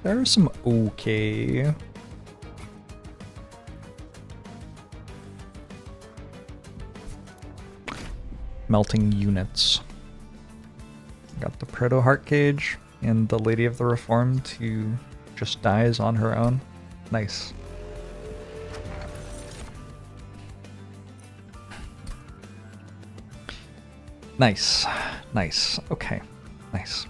There are some okay. Melting units. Got the Proto Heart Cage and the Lady of the Reformed who just dies on her own. Nice. Nice. Nice. Okay. Nice.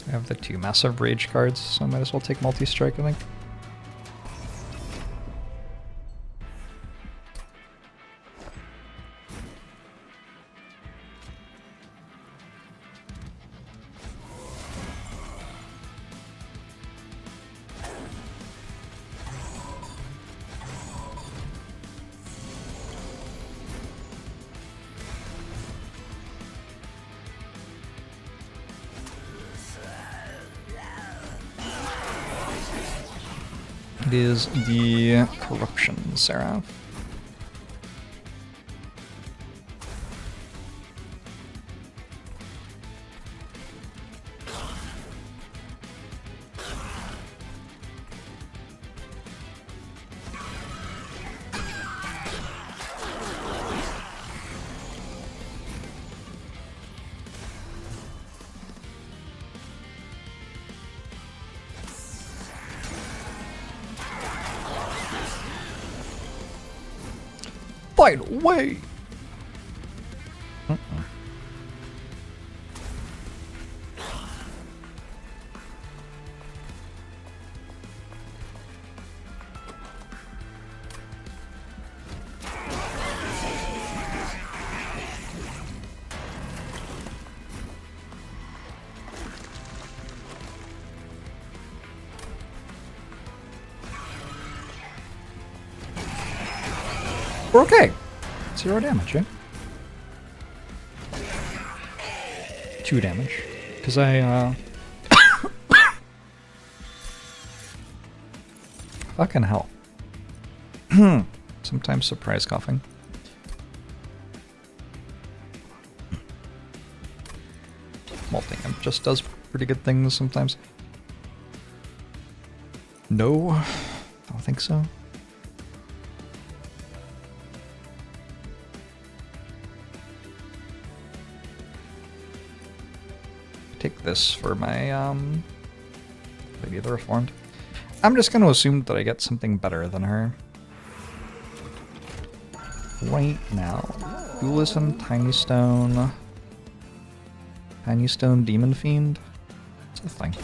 I have the 2 massive rage cards, so I might as well take multi-strike, I think. It is the Corruption Seraph. Fight away! We're okay. 0 damage, eh? 2 damage. Because I, Fucking hell. Sometimes surprise coughing. Molting him just does pretty good things sometimes. No, I don't think so. Take this for my, Lady of the Reformed. I'm just going to assume that I get something better than her. Right now. Dualism, Tiny Stone. Tiny Stone, Demon Fiend. It's a thing.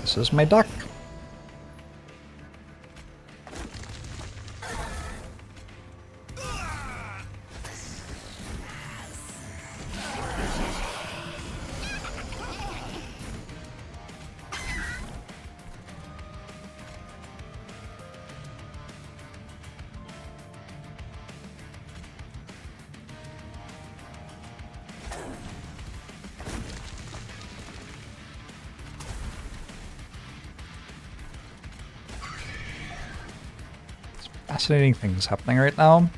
This is my duck. Fascinating things happening right now.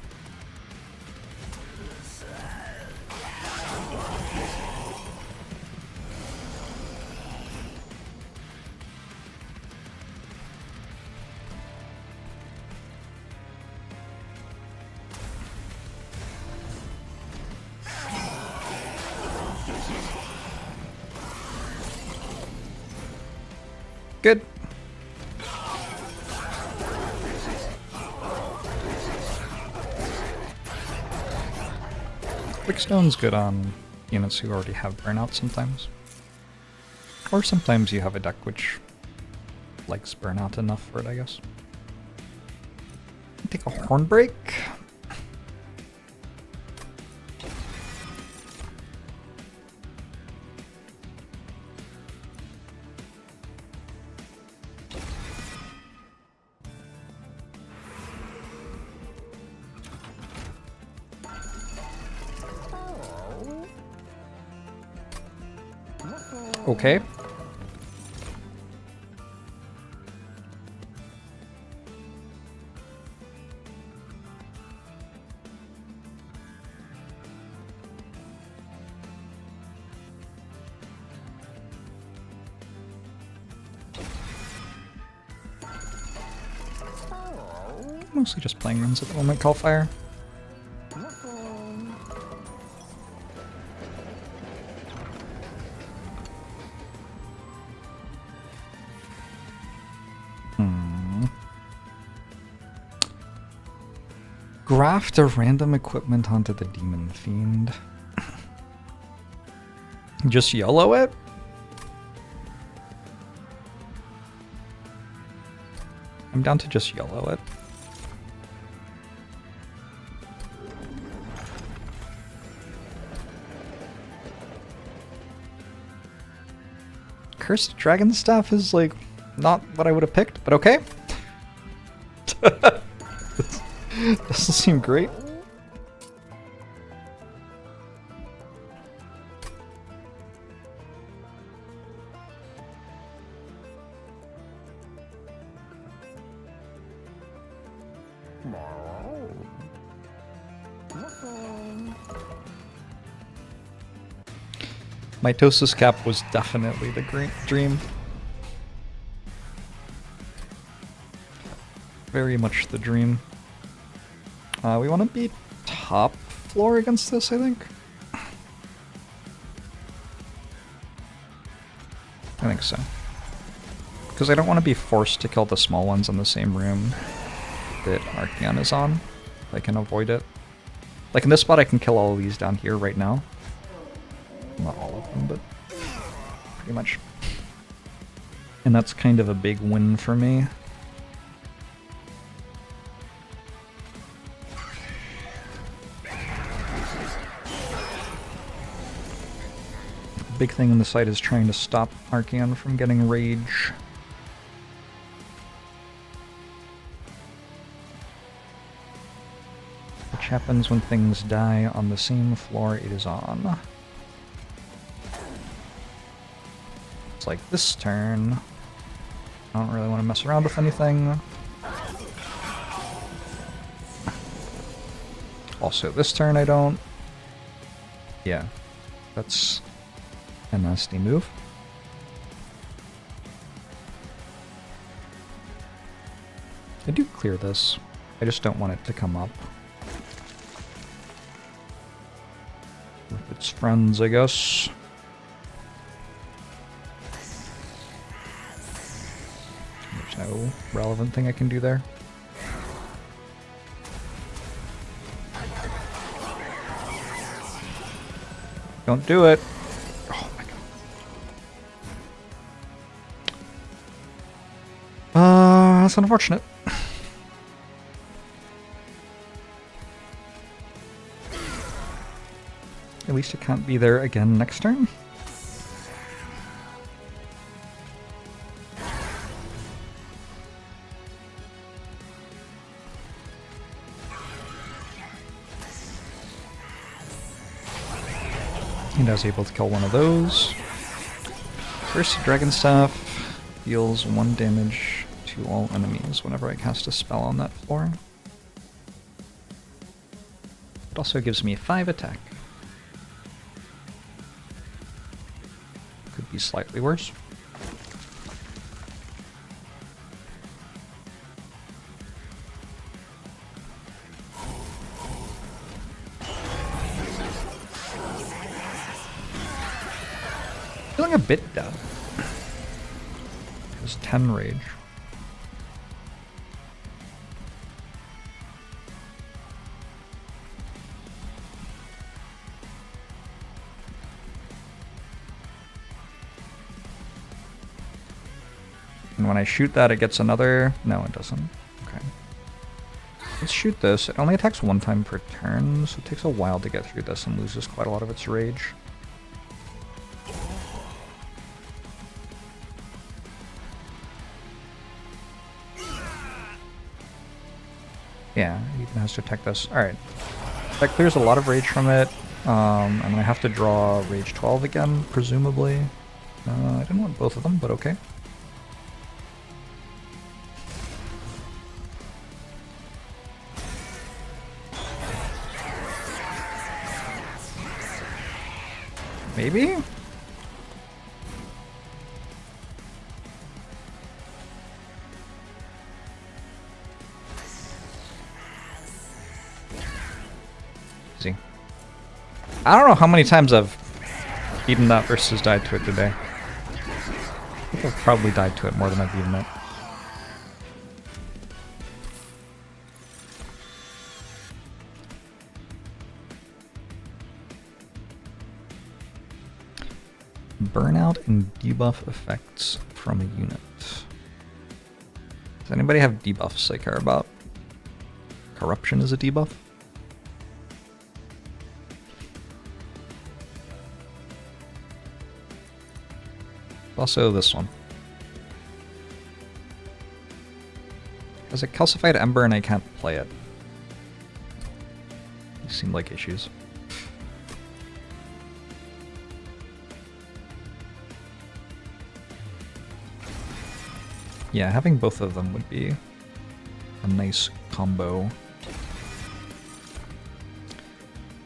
Good. Quickstone's good on units who already have burnout sometimes. Or sometimes you have a deck which likes burnout enough for it, I guess. Take a Hornbreak. Okay. Mostly just playing runs at the moment, Call Fire. Graft a random equipment onto the Demon Fiend. Just YOLO it? I'm down to just YOLO it. Cursed Dragon Staff is, like, not what I would have picked, but okay. Doesn't seem great. Mitosis Cap was definitely the great dream. Very much the dream. We want to be top floor against this, I think. I think so. Because I don't want to be forced to kill the small ones in the same room that Archeon is on. I can avoid it. Like in this spot I can kill all of these down here right now. Not all of them, but pretty much. And that's kind of a big win for me. Big thing on the side is trying to stop Archeon from getting rage. Which happens when things die on the same floor it is on. It's like this turn. I don't really want to mess around with anything. Also this turn I don't. Yeah, that's a nasty move. I do clear this. I just don't want it to come up. With its friends, I guess. There's no relevant thing I can do there. Don't do it. Oh my god. That's unfortunate. At least it can't be there again next turn. And I was able to kill one of those. First, Dragon Staff deals 1 damage to all enemies whenever I cast a spell on that floor. It also gives me 5 attack. Could be slightly worse. Feeling a bit dumb. Because 10 rage. And when I shoot that, it gets another... No, it doesn't. Okay. Let's shoot this. It only attacks one time per turn, so it takes a while to get through this and loses quite a lot of its rage. Yeah, it even has to attack this. Alright. That clears a lot of rage from it. And I have to draw rage 12 again, presumably. I didn't want both of them, but okay. Maybe? See. I don't know how many times I've beaten that versus died to it today. I think I've probably died to it more than I've beaten it. Burnout and debuff effects from a unit. Does anybody have debuffs they care about? Corruption is a debuff? Also this one. Has a calcified ember and I can't play it. These seem like issues. Yeah, having both of them would be a nice combo.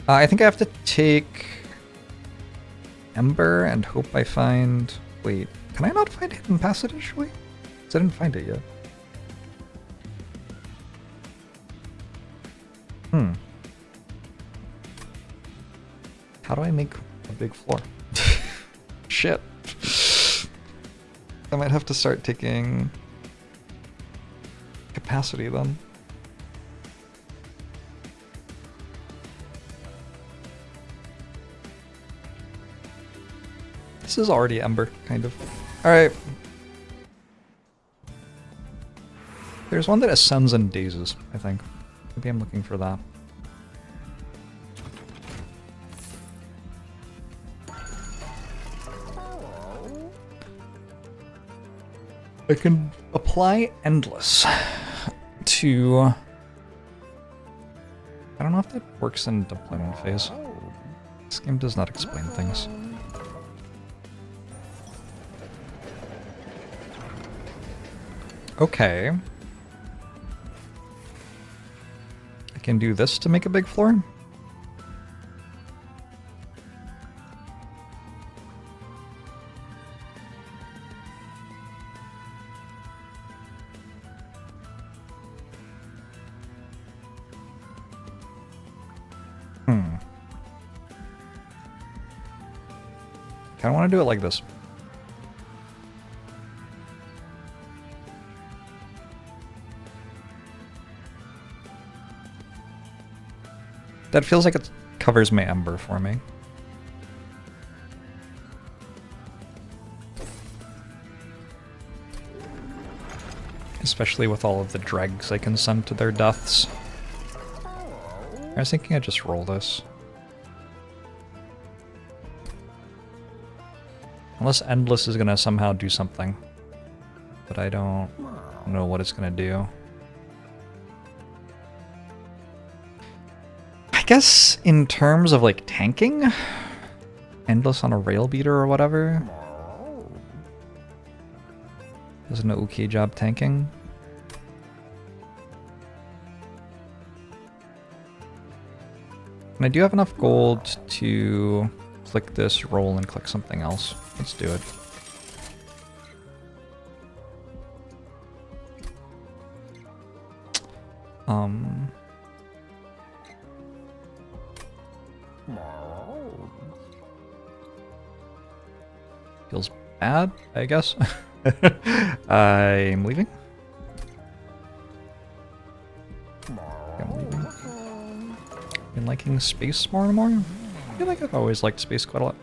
I think I have to take Ember and hope I find... Wait, can I not find Hidden Passage actually? Because I didn't find it yet. How do I make a big floor? Shit. I might have to start taking capacity then. This is already Ember, kind of. Alright. There's one that ascends and dazes, I think. Maybe I'm looking for that. I can apply Endless to... I don't know if that works in deployment phase. This game does not explain things. Okay. I can do this to make a big floor. I want to do it like this. That feels like it covers my Ember for me. Especially with all of the dregs I can send to their deaths. I was thinking I'd just roll this. Unless Endless is gonna somehow do something. But I don't know what it's gonna do. I guess in terms of like tanking, Endless on a rail beater or whatever does an okay job tanking. And I do have enough gold to click this, roll, and click something else. Let's do it. Feels bad, I guess. I'm leaving. I'm leaving. Been liking space more and more. I feel like I've always liked space quite a lot.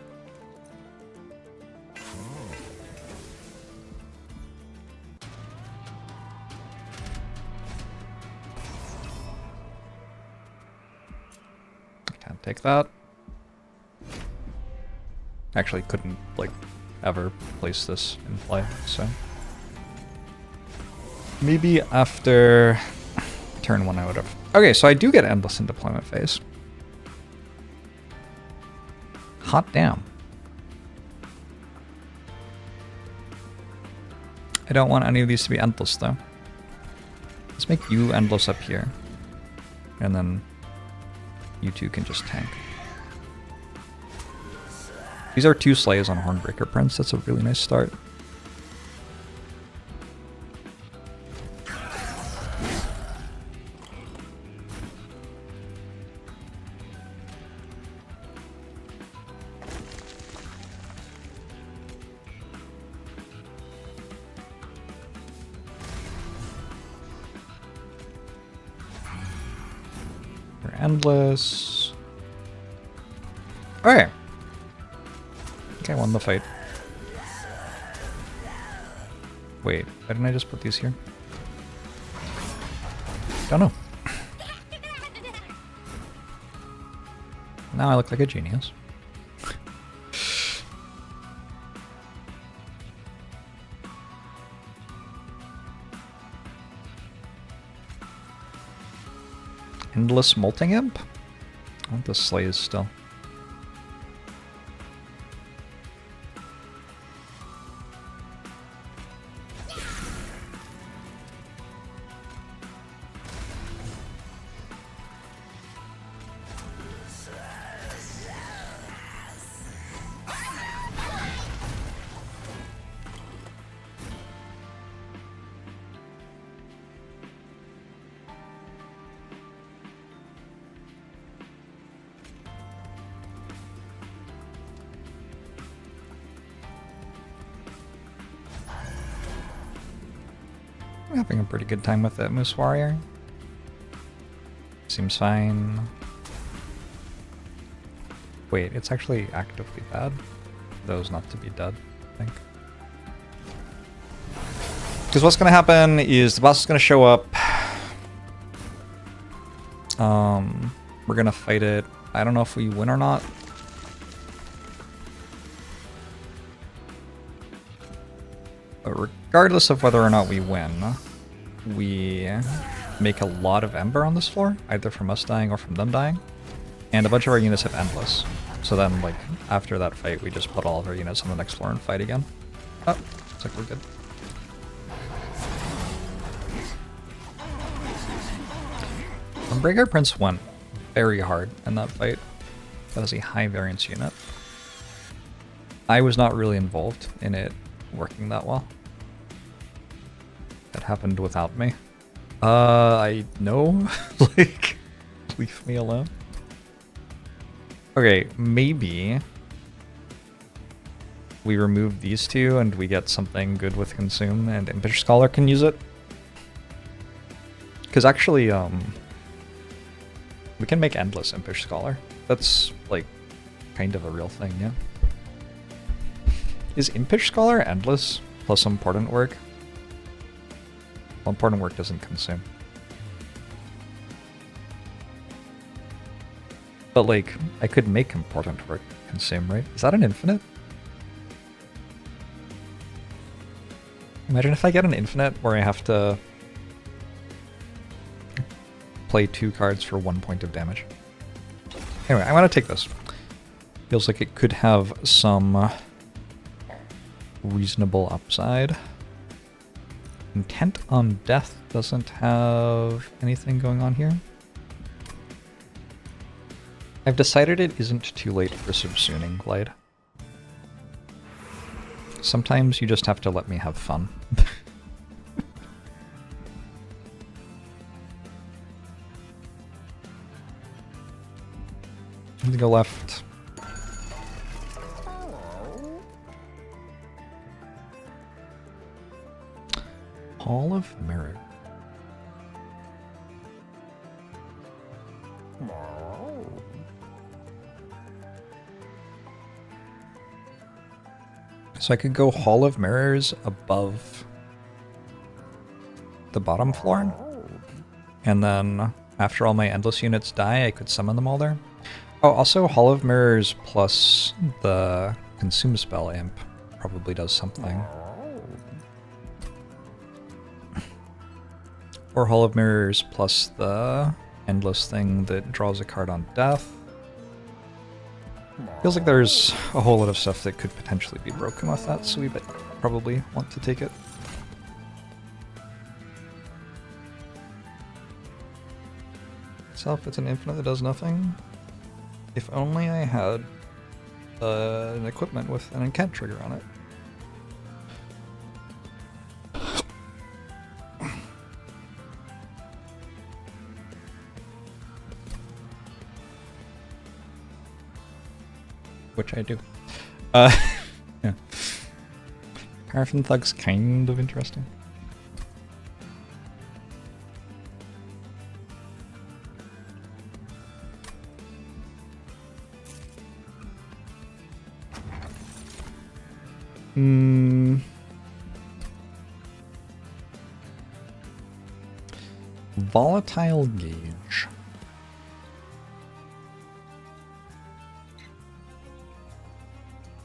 I can't take that. Actually couldn't, like, ever place this in play, so. Maybe after turn 1 I would have. Okay, so I do get Endless in deployment phase. Hot damn. I don't want any of these to be endless though. Let's make you endless up here. And then you two can just tank. These are 2 slays on Hornbreaker Prince. That's a really nice start. We're endless. Okay. I won the fight. Wait, why didn't I just put these here? Don't know. Now I look like a genius. Endless Molting Imp? I want the slays still. I'm having a pretty good time with it, Moose Warrior. Seems fine. Wait, it's actually actively bad. Those not to be dead, I think. Because what's going to happen is the boss is going to show up. We're going to fight it. I don't know if we win or not. But regardless of whether or not we win, we make a lot of Ember on this floor, either from us dying or from them dying. And a bunch of our units have Endless. So then, like, after that fight, we just put all of our units on the next floor and fight again. Oh, looks like we're good. Hornbreaker Prince went very hard in that fight. That was a high variance unit. I was not really involved in it working that well. That happened without me. I know. Like, leave me alone. Okay, maybe we remove these two and we get something good with Consume and Impish Scholar can use it. Because actually, we can make Endless Impish Scholar. That's, like, kind of a real thing, yeah. Is Impish Scholar endless plus important work? Well, important work doesn't consume. But, like, I could make important work consume, right? Is that an infinite? Imagine if I get an infinite where I have to play 2 cards for 1 point of damage. Anyway, I'm gonna take this. Feels like it could have some reasonable upside. Intent on Death doesn't have anything going on here. I've decided it isn't too late for Subsuming Glide. Sometimes you just have to let me have fun. I'm gonna go left. Hall of Mirror. So I could go Hall of Mirrors above the bottom floor, and then after all my Endless units die, I could summon them all there. Oh, also Hall of Mirrors plus the Consume Spell Imp probably does something. Or Hall of Mirrors plus the Endless thing that draws a card on death. Feels like there's a whole lot of stuff that could potentially be broken with that, so we probably want to take it. Itself, it's an infinite that does nothing. If only I had an equipment with an incant trigger on it. Which I do. Yeah. Paraffin Thug's kind of interesting. Volatile Gauge.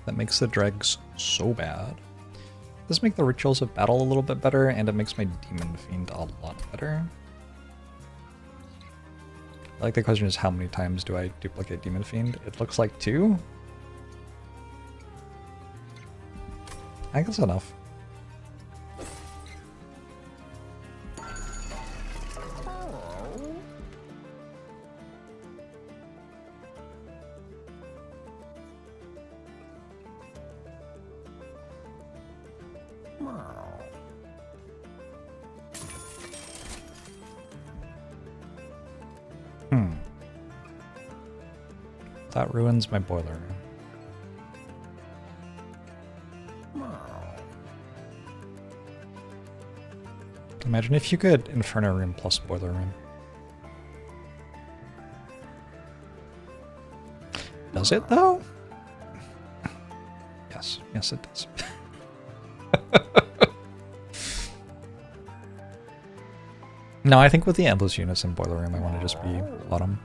That makes the dregs so bad. Does make the Rituals of Battle a little bit better, and it makes my Demon Fiend a lot better. Like, the question is, how many times do I duplicate Demon Fiend? It looks like 2? I think that's enough. That ruins my boiler room. Imagine if you could Inferno Room plus Boiler Room. Does it though? Yes, yes it does. No, I think with the Endless units in Boiler Room, I want to just be bottom.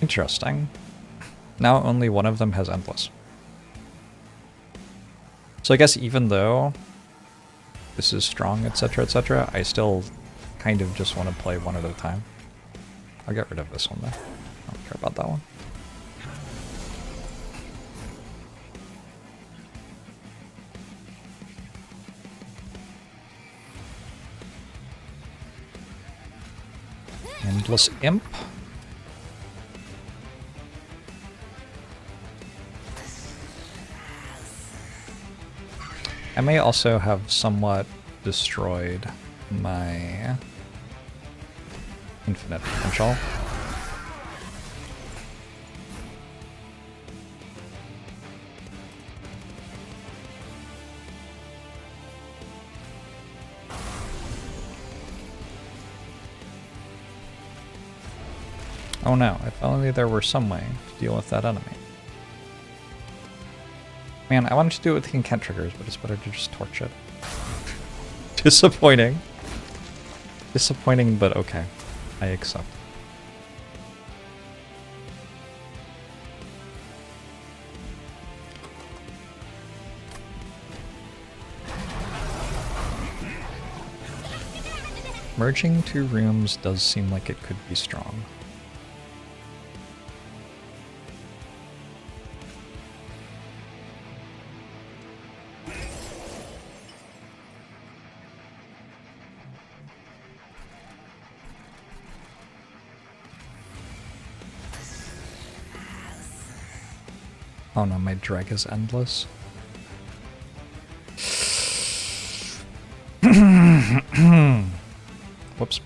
Interesting. Now only one of them has Endless. So I guess even though this is strong, etc., I still kind of just want to play one at a time. I'll get rid of this one though. I don't care about that one. Endless Imp. I may also have somewhat destroyed my infinite potential. Oh no, if only there were some way to deal with that enemy. Man, I wanted to do it with the incant triggers, but it's better to just torch it. Disappointing. Disappointing, but okay. I accept. Merging 2 rooms does seem like it could be strong. Oh no, my drag is endless. Whoops.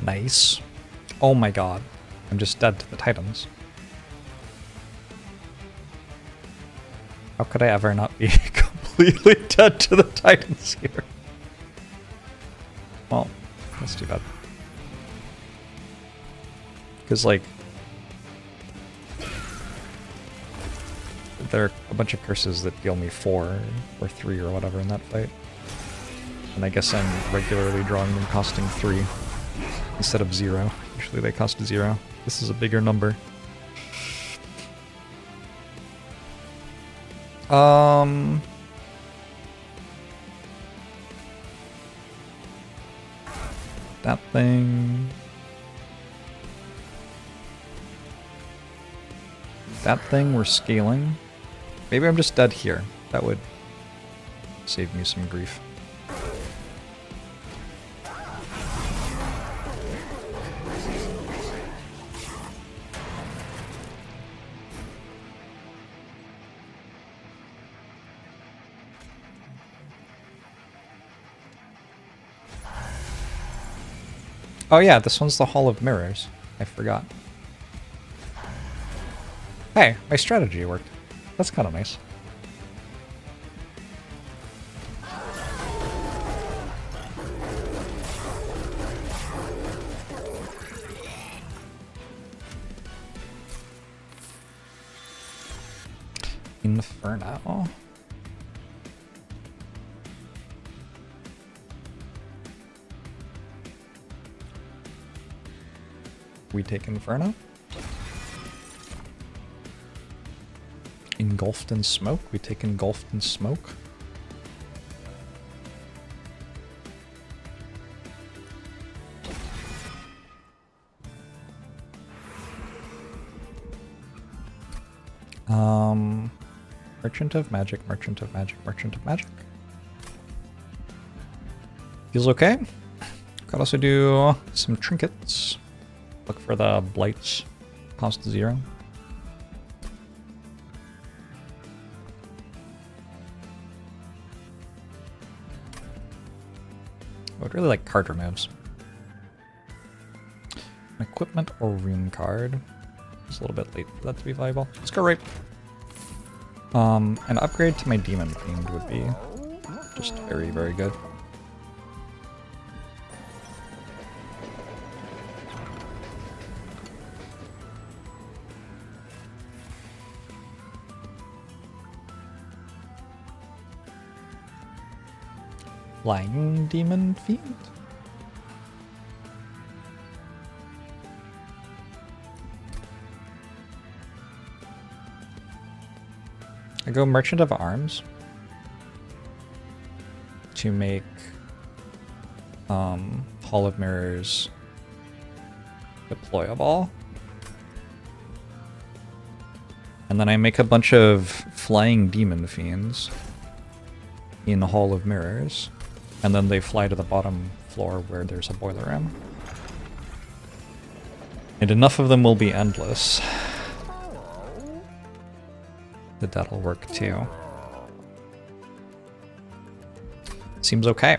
Nice. Oh my god. I'm just dead to the Titans. How could I ever not be completely dead to the Titans here? Well, that's too bad. Because, like, there are a bunch of curses that deal me 4 or 3 or whatever in that fight. And I guess I'm regularly drawing them costing 3 instead of 0. Usually they cost 0. This is a bigger number. That thing. That thing we're scaling. Maybe I'm just dead here. That would save me some grief. Oh yeah, this one's the Hall of Mirrors. I forgot. Hey, my strategy worked. That's kind of nice. Inferno. We take Inferno. Engulfed in smoke. We take engulfed in smoke. Merchant of Magic, Merchant of Magic, Merchant of Magic. Feels okay. Could also do some trinkets. Look for the blights. Cost 0. I would really like card removes. An equipment or rune card. It's a little bit late for that to be viable. Let's go right. An upgrade to my Demon Fiend would be just very, very good. Flying Demon Fiend? I go Merchant of Arms to make Hall of Mirrors deployable. And then I make a bunch of Flying Demon Fiends in the Hall of Mirrors. And then they fly to the bottom floor where there's a boiler room. And enough of them will be endless that'll work too. Seems okay.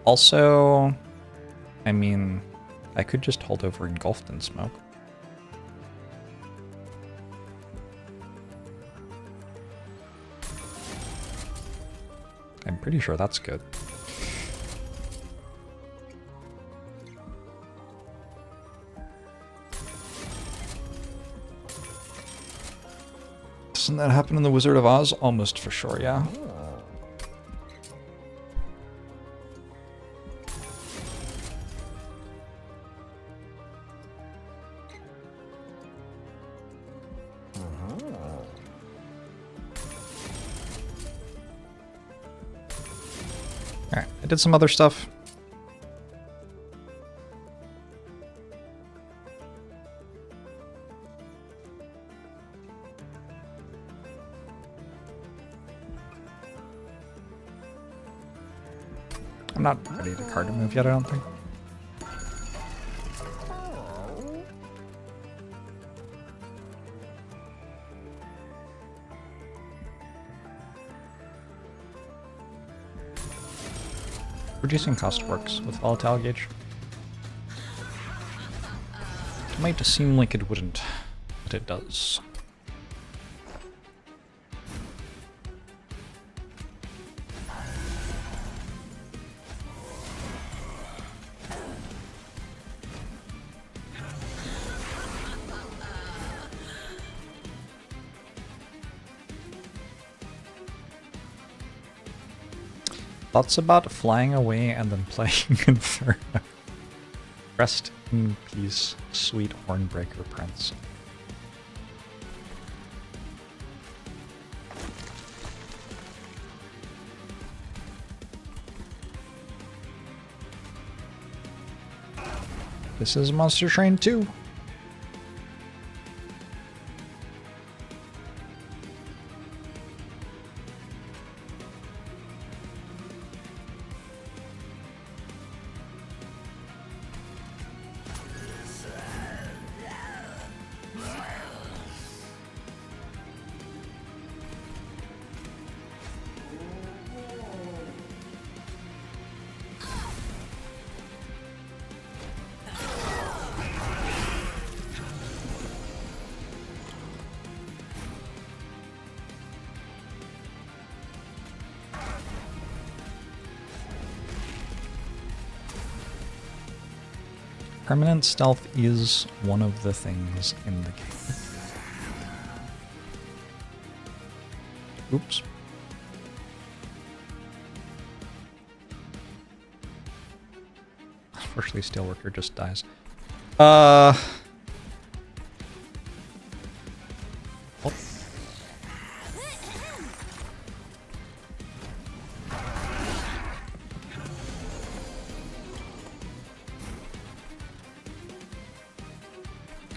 Also, I mean, I could just hold over Engulfed in Smoke. I'm pretty sure that's good. Doesn't that happen in the Wizard of Oz? Almost for sure, yeah. Alright, I did some other stuff. I'm not ready to card move yet, I don't think. Reducing cost works with volatile gauge. It might seem like it wouldn't, but it does. Thoughts about flying away and then playing Inferno. Rest in peace, sweet Hornbreaker prince. This is Monster Train 2. Permanent stealth is one of the things in the game. Oops. Unfortunately, Steelworker just dies. Oh.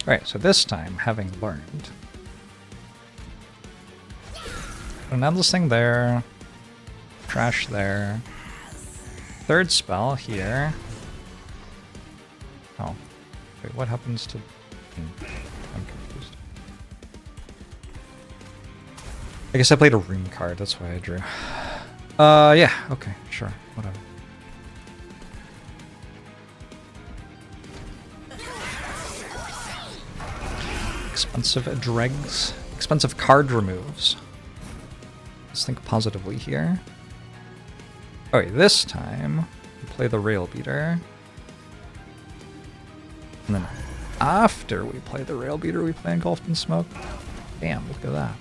Alright, so this time, having learned, an endless thing there, trash there, third spell here. Oh, wait, what happens to... I'm confused. I guess I played a room card, that's why I drew. Yeah, okay, sure, whatever. Expensive dregs. Expensive card removes. Let's think positively here. Okay, this time we play the Rail Beater. And then after we play the Rail Beater, we play Engulfed in Smoke. Damn, look at that.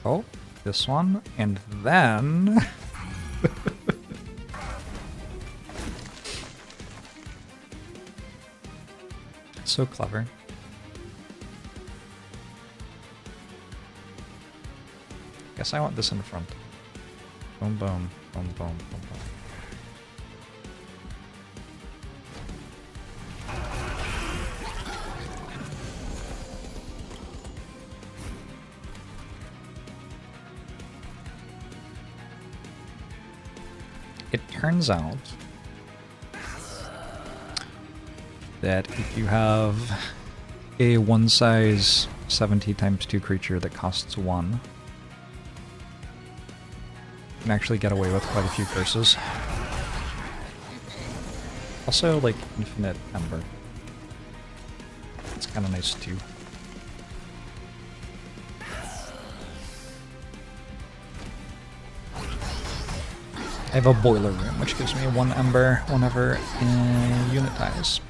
Oh, this one, and then... So clever. Guess I want this in front. Boom, boom, boom, boom, boom, boom. it turns out that if you have a one size 70x2 creature that costs 1, you can actually get away with quite a few curses. Also, like, infinite ember. It's kind of nice too. I have a boiler room, which gives me 1 ember whenever a unit dies.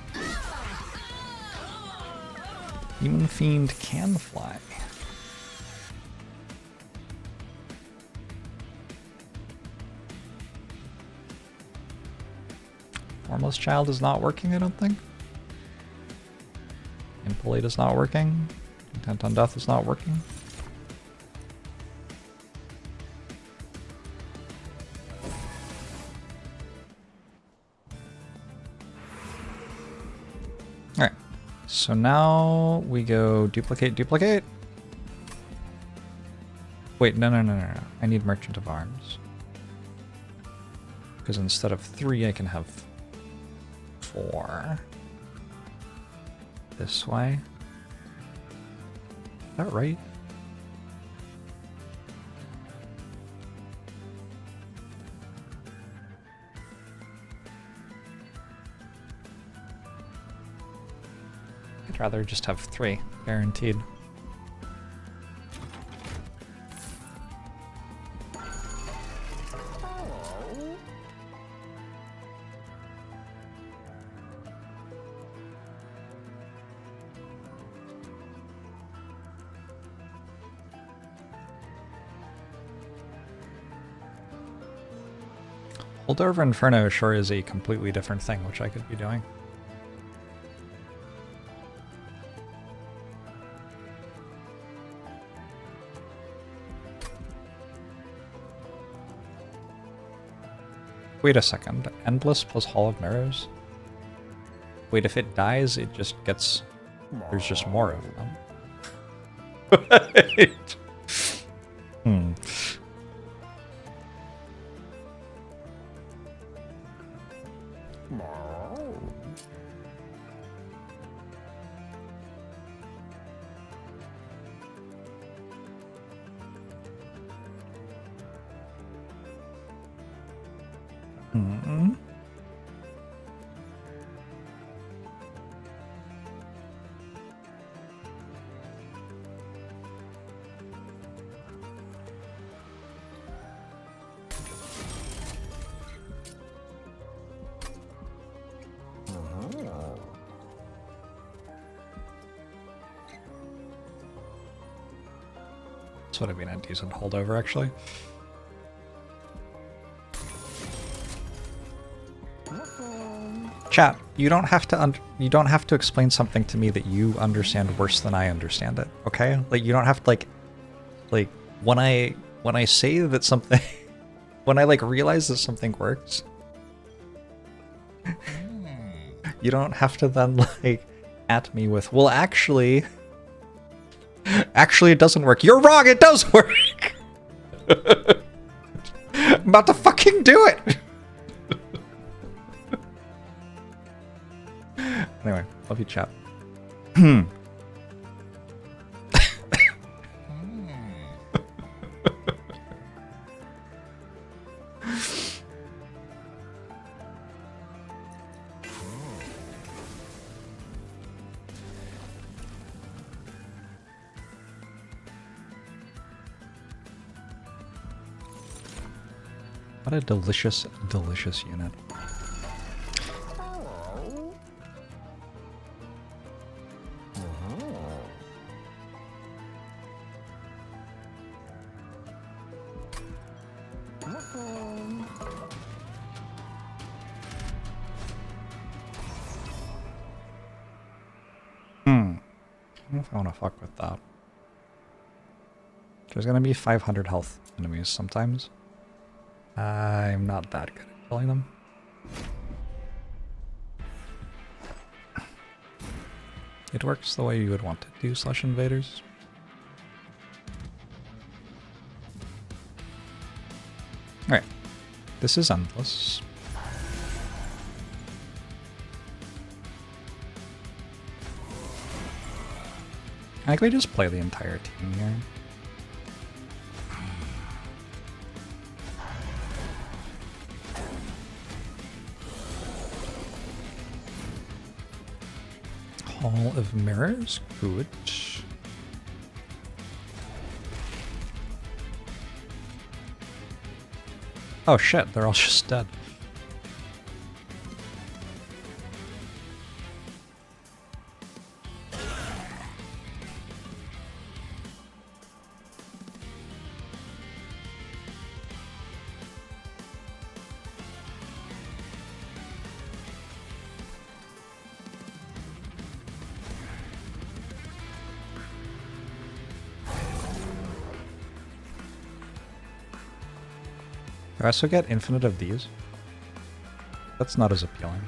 Demon Fiend can fly. Formless Child is not working, I don't think. Impolate is not working. Intent on Death is not working. Alright, so now we go duplicate, duplicate. Wait, no. I need Merchant of Arms. Because instead of 3, I can have 4. This way. Is that right? I'd rather just have 3, guaranteed. Holdover Inferno sure is a completely different thing, which I could be doing. Wait a second. Endless plus Hall of Mirrors? Wait, if it dies, it just gets... There's just more of them. Right. That's what I mean, a decent holdover, actually. Chat, you don't have to explain something to me that you understand worse than I understand it, okay? Like, you don't have to like when I say that something when I like realize that something works, you don't have to then like at me with, well, actually it doesn't work. You're wrong, it does work. I'm about to fucking do it. Anyway, love you, chat. What a delicious, delicious unit. I don't know if I want to fuck with that. There's gonna be 500 health enemies sometimes. I'm not that good at killing them. It works the way you would want it to, slash invaders. Alright. This is endless. I think we just play the entire team here. Hall of Mirrors, good. Oh shit, they're all just dead. I also get infinite of these. That's not as appealing.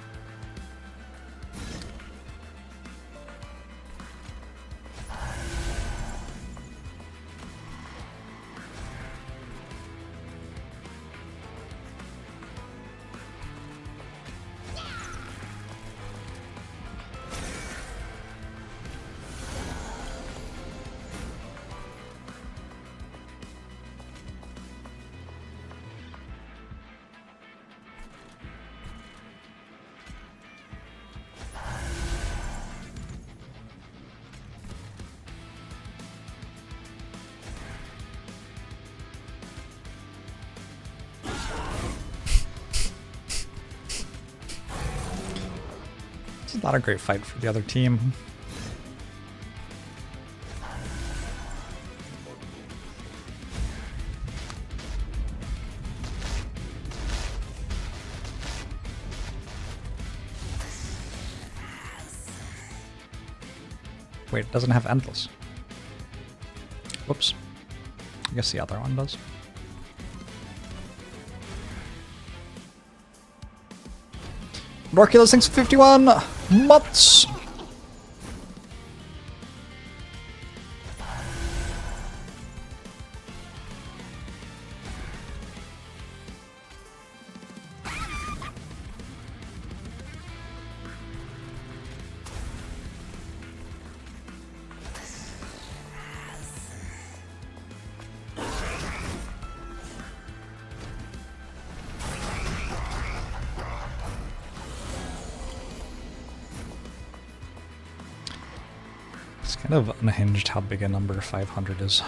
Not a great fight for the other team. Wait, it doesn't have endless. Whoops. I guess the other one does. Norculus thinks 51 months. Kind of unhinged how big a number 500 is.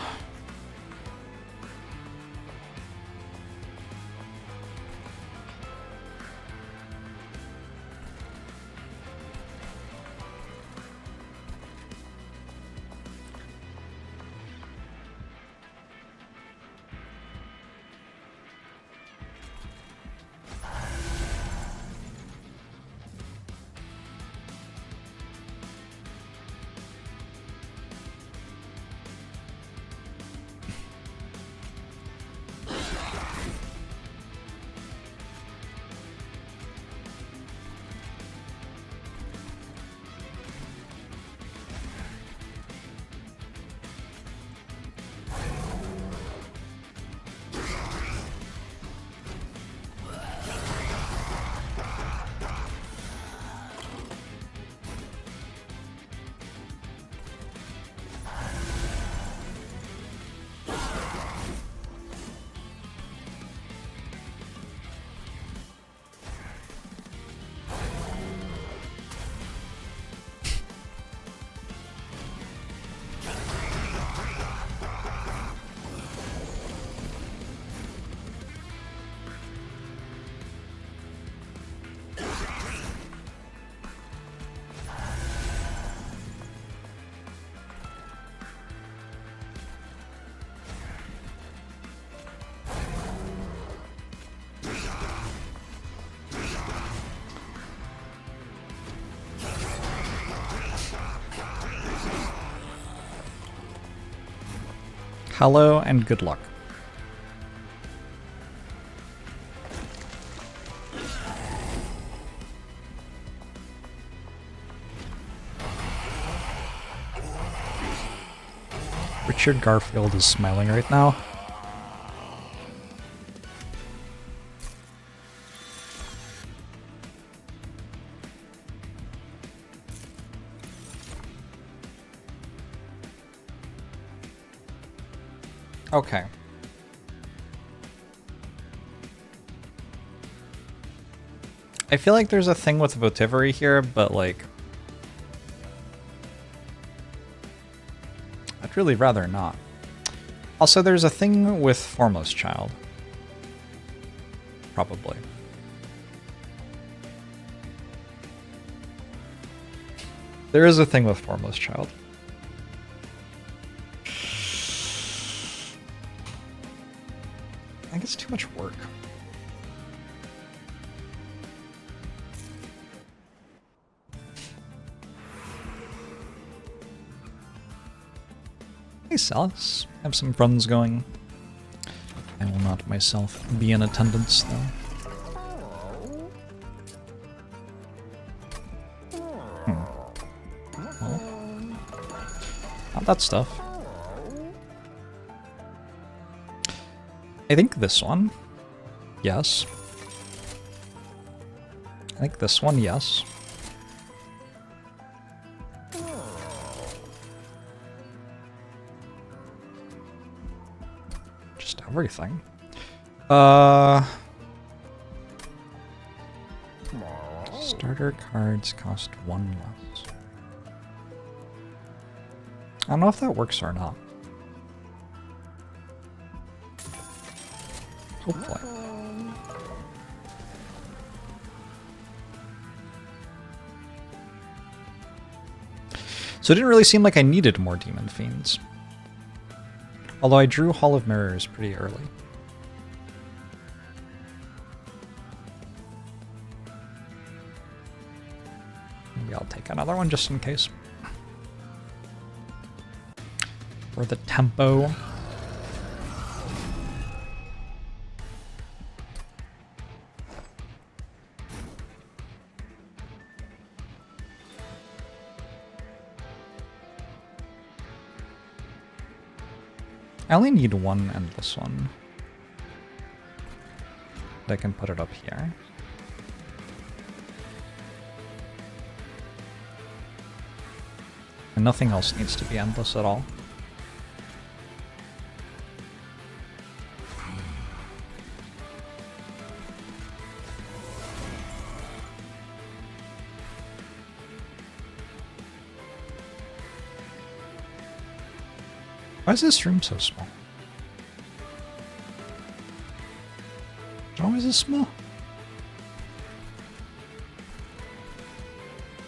Hello and good luck. Richard Garfield is smiling right now. Okay. I feel like there's a thing with Votivary here, but like... I'd really rather not. Also, there's a thing with Formless Child. Probably. There is a thing with Formless Child. I think it's too much work. Hey, Salus. Have some runs going. I will not myself be in attendance, though. Well, not that stuff. I think this one. Yes. I think this one, yes. Just everything. Starter cards cost 1 less. I don't know if that works or not. Hopefully. So it didn't really seem like I needed more Demon Fiends. Although I drew Hall of Mirrors pretty early. Maybe I'll take another one just in case. For the tempo. I only need one endless one. I can put it up here. And nothing else needs to be endless at all. Why is this room so small? It's always this small.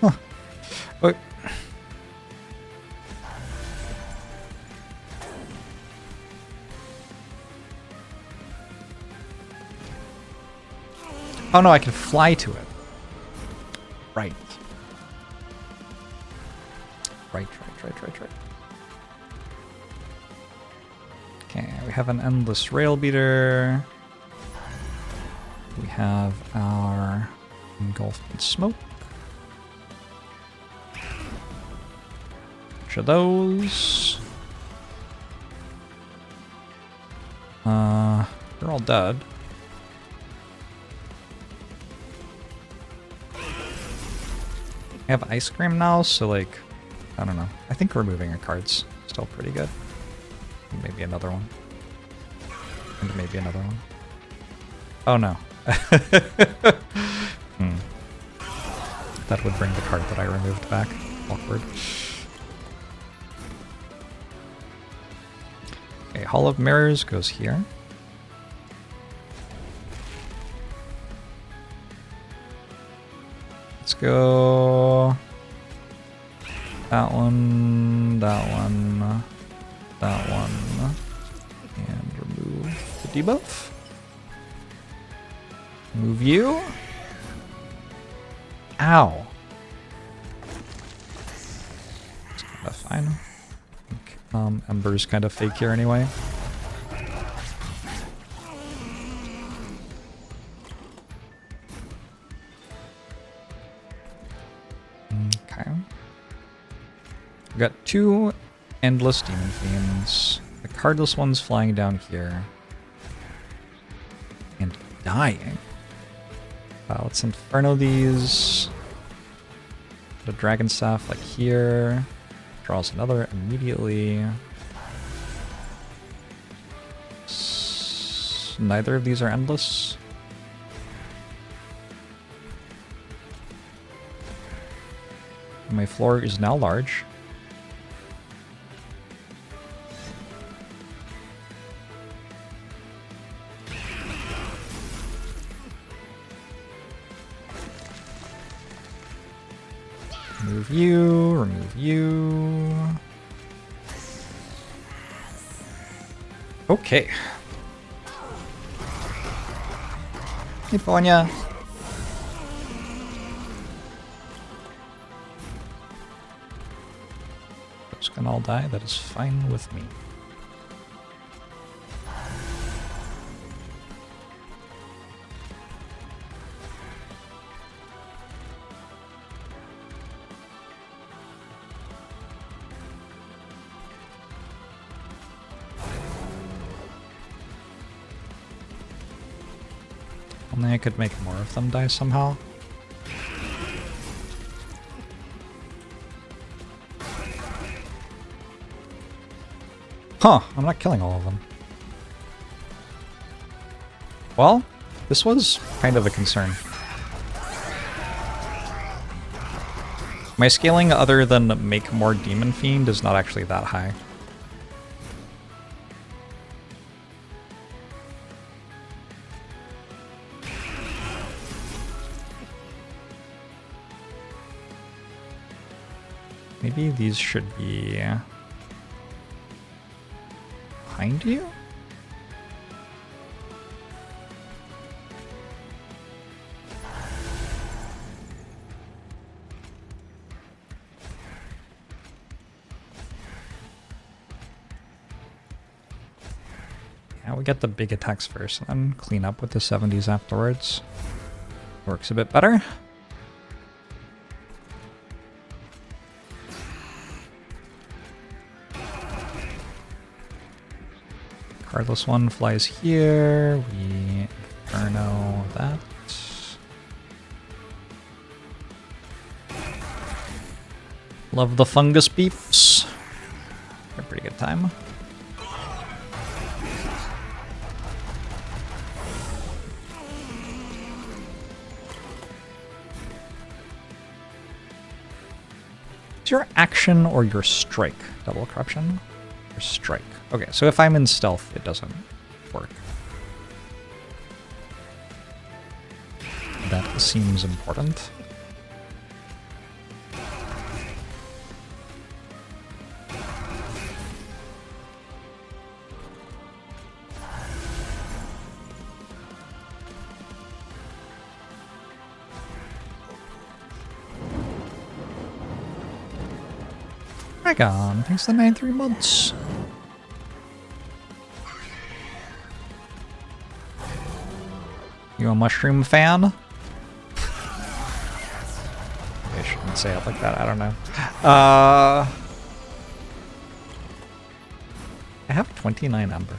Huh. Wait. Oh no, I can fly to it. Right. Right. Okay, we have an endless rail beater. We have our engulfed smoke. Bunch of those. They're all dead. I have ice cream now, so like, I don't know. I think removing a card's still pretty good. Maybe another one. And maybe another one. Oh no. That would bring the card that I removed back. Awkward. Okay, Hall of Mirrors goes here. Let's go... That one, that one, that one, and remove the debuff. Move you. Ow. It's kind of fine. I think, Ember's kind of fake here anyway. Okay. We got 2 endless Demon Fiends. The cardless one's flying down here. And dying. Let's Inferno these. Put a Dragon Staff like here. Draws another immediately. endless. Neither of these are endless. My floor is now large. Remove you, remove you. Okay. Hey, Ponya. Those can all die, that is fine with me. Only I could make more of them die somehow. Huh, I'm not killing all of them. Well, this was kind of a concern. My scaling other than make more Demon Fiend is not actually that high. Maybe these should be behind you? Yeah, we get the big attacks first and then clean up with the 70s afterwards. Works a bit better. Cardless one flies here. We Inferno that. Love the fungus beeps. Had a pretty good time. Is your action or your strike double corruption? Or strike. Okay, so if I'm in stealth, it doesn't work. That seems important. Dragon, thanks for the 93 months. You a mushroom fan? I shouldn't say it like that, I don't know. I have 29 Ember.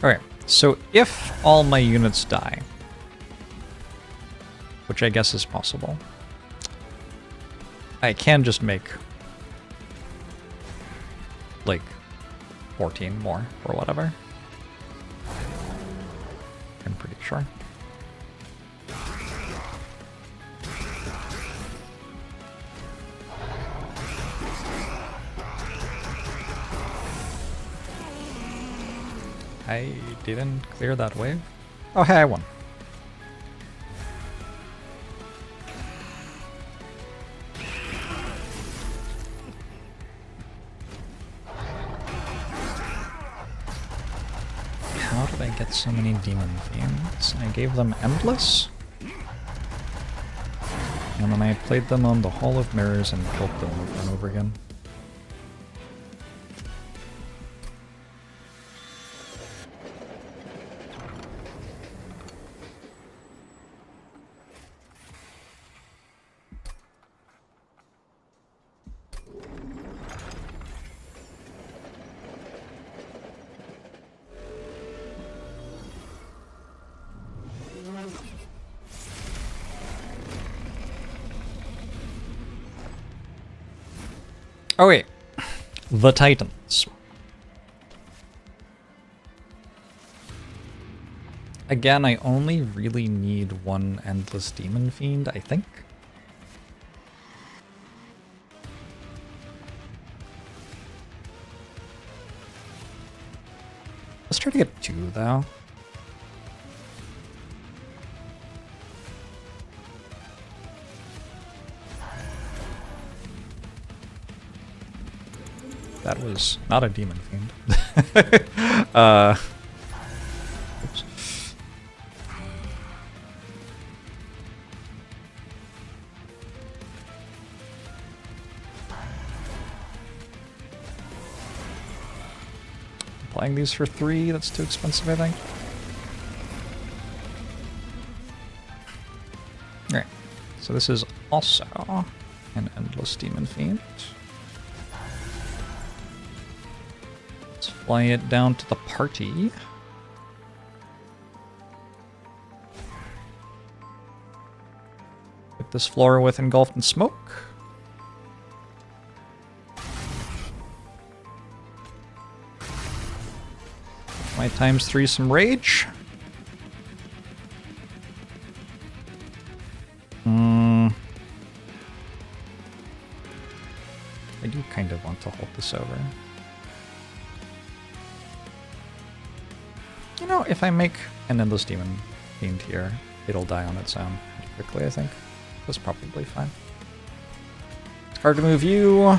Okay, so if all my units die, which I guess is possible, I can just make like 14 more or whatever. I'm pretty sure. I didn't clear that wave. Oh, hey, I won. How did I get so many demon fiends? I gave them endless, and then I played them on the Hall of Mirrors and killed them over and over again. Oh wait, the Titans. Again, I only really need one Endless Demon Fiend, I think. Let's try to get 2, though. That was not a Demon Fiend. Oops. Playing these for 3, that's too expensive, I think. Alright, so this is also an Endless Demon Fiend. Let's fly it down to the party. Get this floor with Engulfed in Smoke. My ×3 some rage. I do kind of want to hold this over. You know, if I make an Endless Demon Fiend here, it'll die on its own pretty quickly, I think. That's probably fine. It's card to move you.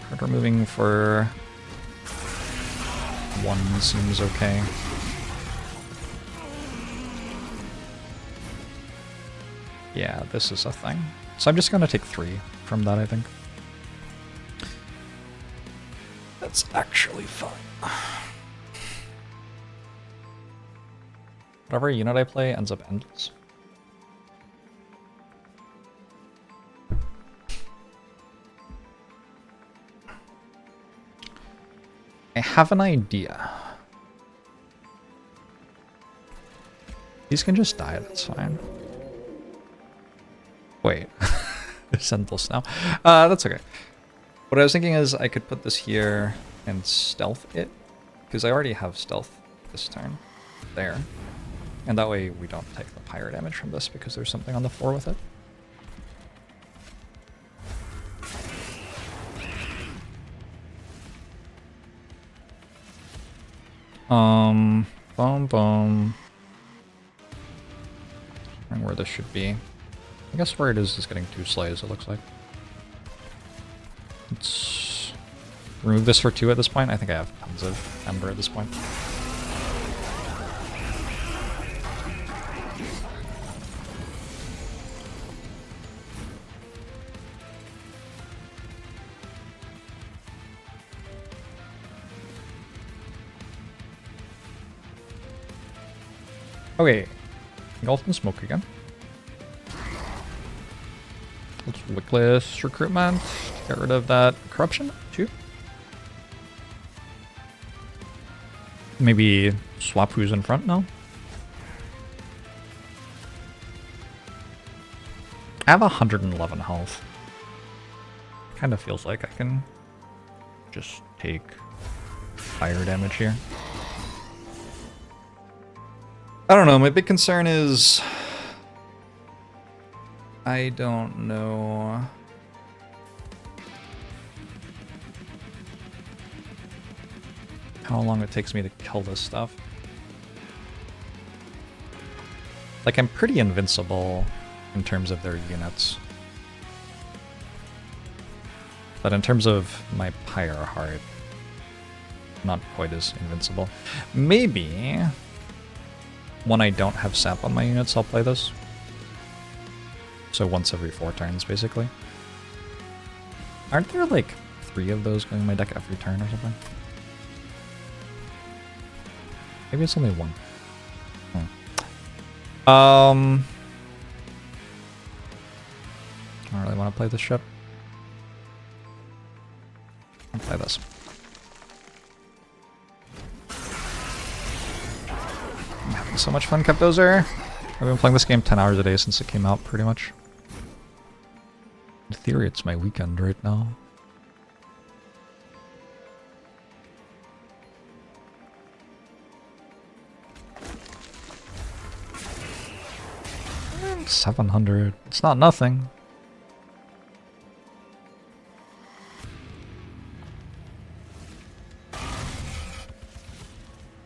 Card removing for 1 seems okay. Yeah, this is a thing. So I'm just gonna take 3 from that, I think. That's actually fun. Whatever unit I play ends up endless. I have an idea. These can just die, that's fine. Wait. It's endless now. That's okay. What I was thinking is I could put this here and stealth it, because I already have stealth this turn. There. And that way we don't take the pyre damage from this because there's something on the floor with it. Boom, boom. And where this should be. I guess where it is getting 2 slays, it looks like. Let's remove this for 2 at this point. I think I have tons of Ember at this point. Okay, Engulfed in Smoke again. Let's Wickless Recruitment, get rid of that Corruption, 2. Maybe swap who's in front now. I have 111 health. Kind of feels like I can just take fire damage here. I don't know, my big concern is I don't know how long it takes me to kill this stuff. Like, I'm pretty invincible in terms of their units. But in terms of my Pyre Heart, not quite as invincible. Maybe when I don't have sap on my units, I'll play this. So once every 4 turns, basically. Aren't there like 3 of those going in my deck every turn or something? Maybe it's only 1. I don't really want to play this ship. I'll play this. I'm having so much fun, Kepdozer. I've been playing this game 10 hours a day since it came out, pretty much. In theory, it's my weekend right now. 700. It's not nothing.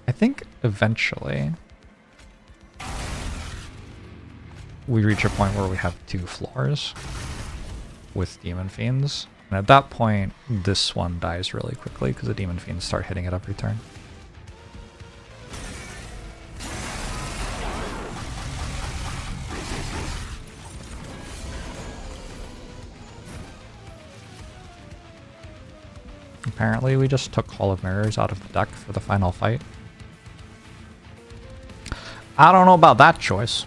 I think eventually we reach a point where we have 2 floors with Demon Fiends. And at that point, this one dies really quickly because the Demon Fiends start hitting it every turn. Apparently we just took Hall of Mirrors out of the deck for the final fight. I don't know about that choice.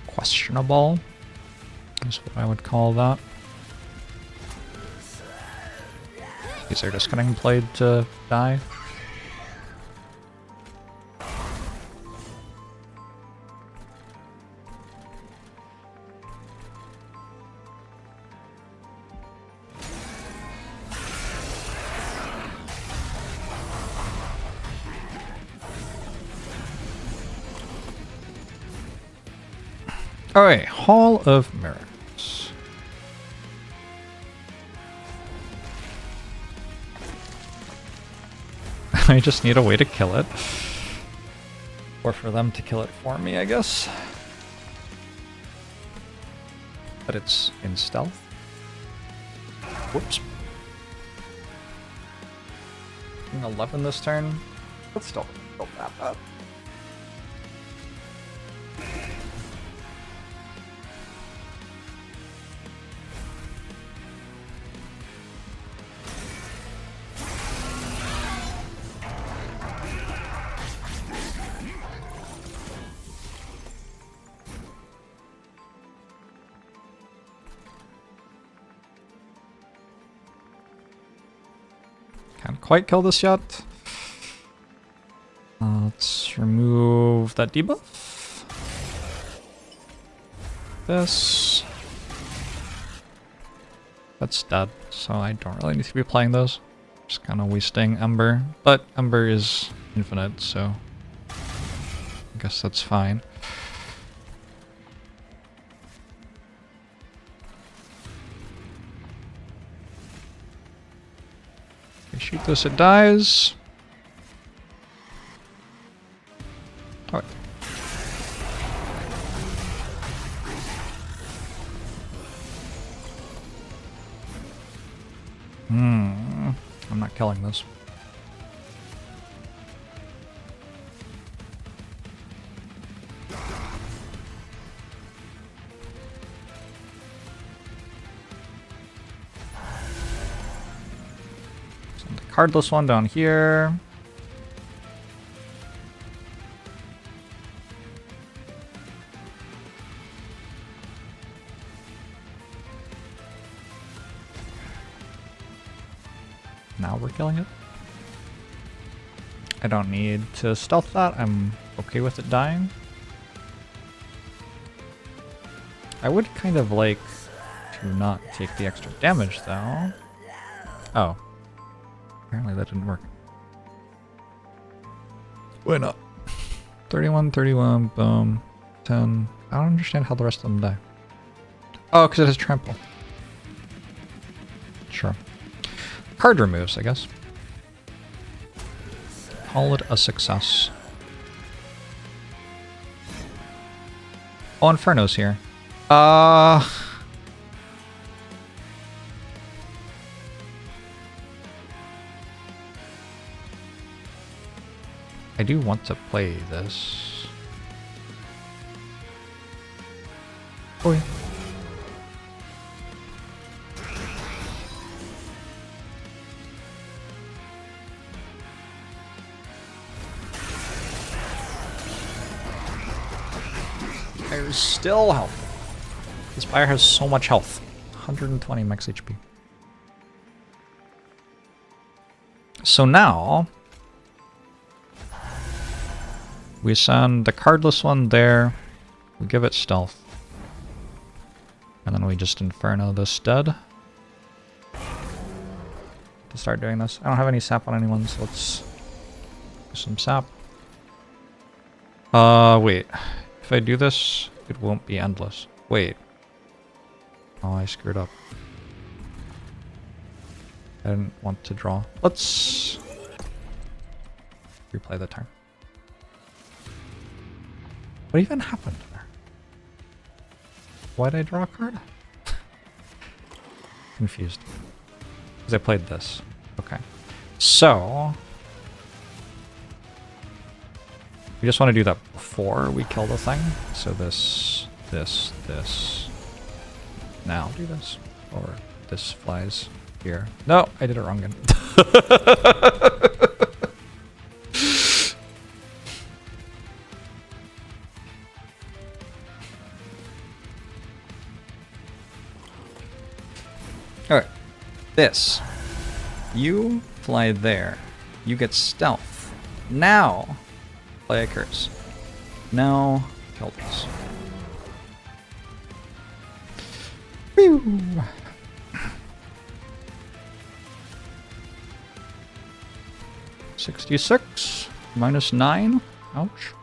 Questionable is what I would call that. These are just getting played to die. Alright, Hall of Mirrors. I just need a way to kill it. Or for them to kill it for me, I guess. But it's in stealth. Whoops. 11 this turn. Let's still build that up. Can't quite kill this yet. Let's remove that debuff. This. That's dead, so I don't really need to be playing those. Just kind of wasting Ember. But Ember is infinite, so I guess that's fine. Shoot this, it dies. Alright. I'm not killing this. Cardless one down here. Now we're killing it. I don't need to stealth that. I'm okay with it dying. I would kind of like to not take the extra damage though. Oh. Apparently that didn't work. Why not? 31, 31, boom, 10. I don't understand how the rest of them die. Oh, because it has trample. Sure. Card removes, I guess. Call it a success. Oh, Inferno's here. I do want to play this. Oh yeah. Fire's still healthy. This fire has so much health. 120 max HP. So now We send the cardless one there. We give it stealth. And then we just Inferno this dead. To start doing this. I don't have any sap on anyone, so let's do some sap. Wait. If I do this, it won't be endless. Wait. Oh, I screwed up. I didn't want to draw. Let's replay the turn. What even happened there? Why did I draw a card? Confused. Because I played this. Okay. So we just want to do that before we kill the thing. So this. Now do this. Or this flies here. No, I did it wrong again. Alright. This. You fly there. You get stealth. Now, play a curse. Now, kill this. Whew. 66 minus 9. Ouch.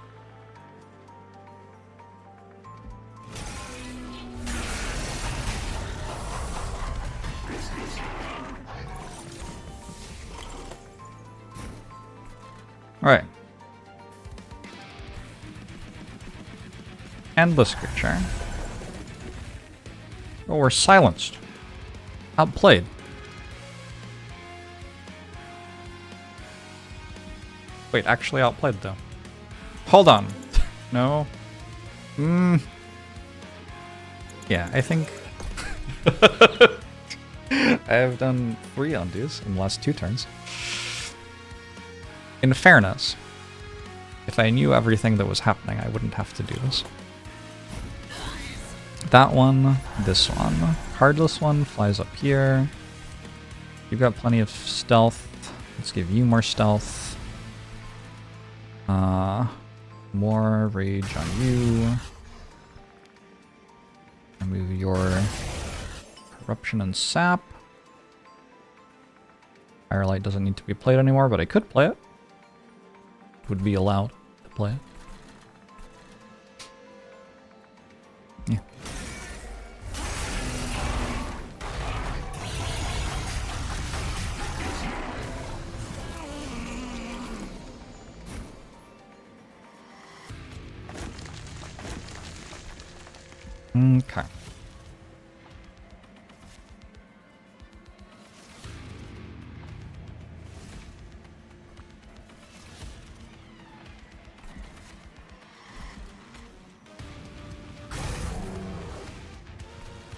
Alright. Endless creature. Oh, we're silenced. Outplayed. Wait, actually outplayed though. Hold on. No. Yeah, I think I have done 3 undos in the last 2 turns. In fairness, if I knew everything that was happening, I wouldn't have to do this. That one, this one. Cardless one flies up here. You've got plenty of stealth. Let's give you more stealth. More rage on you. Remove your corruption and sap. Firelight doesn't need to be played anymore, but I could play it. Would be allowed to play it. Yeah. Okay.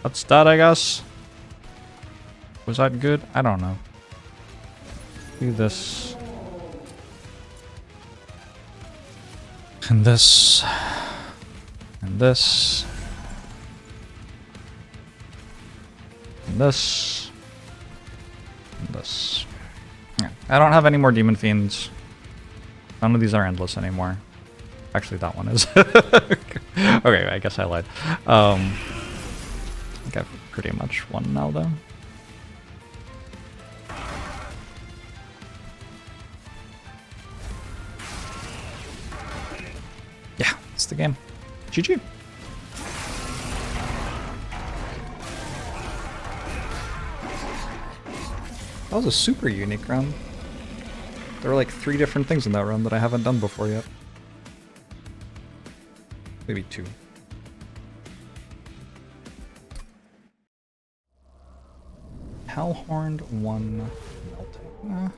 That's that, I guess. Was that good? I don't know. Do this. And this. And this. And this. And this. Yeah. I don't have any more Demon Fiends. None of these are endless anymore. Actually, that one is. Okay, I guess I lied. I think I've pretty much won now, though. Yeah, it's the game. GG. That was a super unique run. There were like 3 different things in that run that I haven't done before yet. Maybe 2. Hellhorned 1 melting.